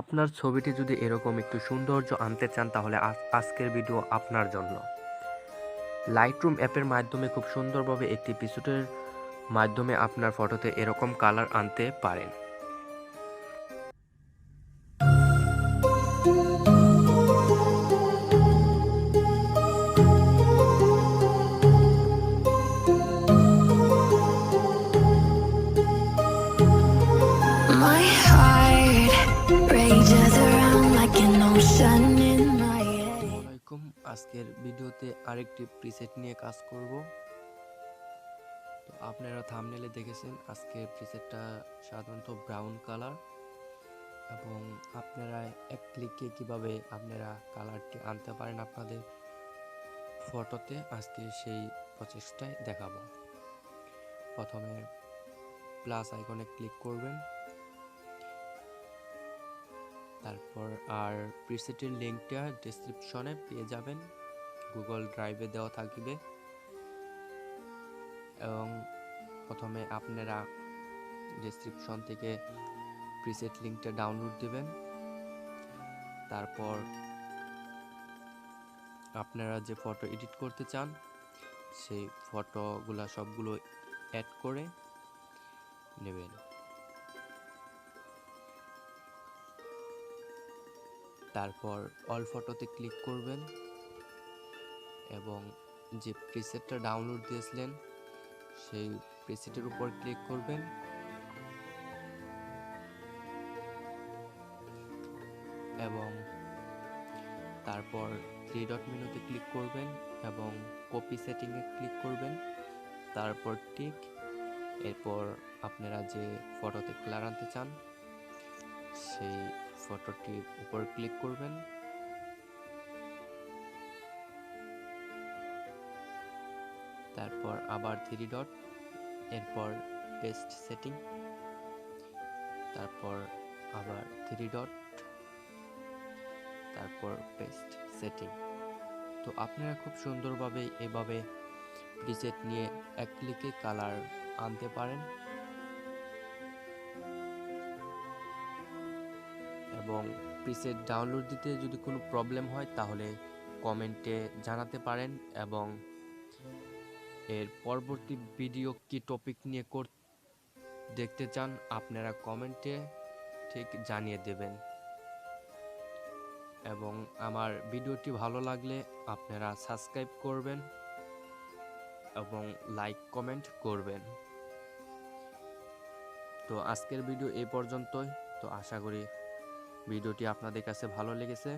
আপনার ছবিটি যদি এরকম একটু সৌন্দর্য আনতে চান তাহলে আজকের ভিডিও আপনার জন্য। লাইটরুম অ্যাপের মাধ্যমে খুব সুন্দরভাবে একটি পিকচারের মাধ্যমে আপনার ফটোতে এরকম কালার আনতে পারেন। My heart rages around like an ocean in my head. আসসালামু আলাইকুম। আজকের ভিডিওতে আরেকটি প্রিসেট নিয়ে কাজ করব। তো আপনারা থাম্বনেলে দেখেছেন আজকের প্রিসেটটা সাধারণত ব্রাউন কালার, এবং আপনারা এক ক্লিকে কিভাবে আপনারা কালারটি আনতে পারেন আপনাদের ফটোতে, আজকে সেই প্রচেষ্টায় দেখাবো। প্রথমে প্লাস আইকনে ক্লিক করবেন, তারপর আর প্রিসেটের লিঙ্কটা ডেসক্রিপশনে পেয়ে যাবেন, গুগল ড্রাইভে দেওয়া থাকবে। এবং প্রথমে আপনারা ডেসক্রিপশন থেকে প্রিসেট লিঙ্কটা ডাউনলোড দেবেন। তারপর আপনারা যে ফটো এডিট করতে চান সেই ফটোগুলা সবগুলো অ্যাড করে নেবেন। তারপর অল ফটোতে ক্লিক করবেন এবং যে প্রিসেটটা ডাউনলোড দিয়েছিলেন সেই প্রিসেটের উপর ক্লিক করবেন এবং তারপর থ্রি ডট মেনুতে ক্লিক করবেন এবং কপি সেটিংয়ে ক্লিক করবেন, তারপর টিক। এরপর আপনারা যে ফটোতে কালার আনতে চান সেই ফটোটির উপর ক্লিক করবেন, তারপর আবার থ্রি ডট, এরপর পেস্ট সেটিং, তারপর আবার থ্রি ডট, তারপর পেস্ট সেটিং। তো আপনারা খুব সুন্দরভাবে এভাবে প্রিসেট নিয়ে এক ক্লিকে কালার আনতে পারেন এবং প্রিসেট ডাউনলোড দিতে যদি কোনো প্রবলেম হয় তাহলে কমেন্টে জানাতে পারেন, এবং এর পরবর্তী ভিডিও কি টপিক নিয়ে দেখতে চান আপনারা কমেন্টে ঠিক জানিয়ে দেবেন। এবং আমার ভিডিওটি ভালো লাগলে আপনারা সাবস্ক্রাইব করবেন এবং লাইক কমেন্ট করবেন। তো আজকের ভিডিও এই পর্যন্তই। তো আশা করি ভিডিওটি আপনাদের কাছে ভালো লেগেছে।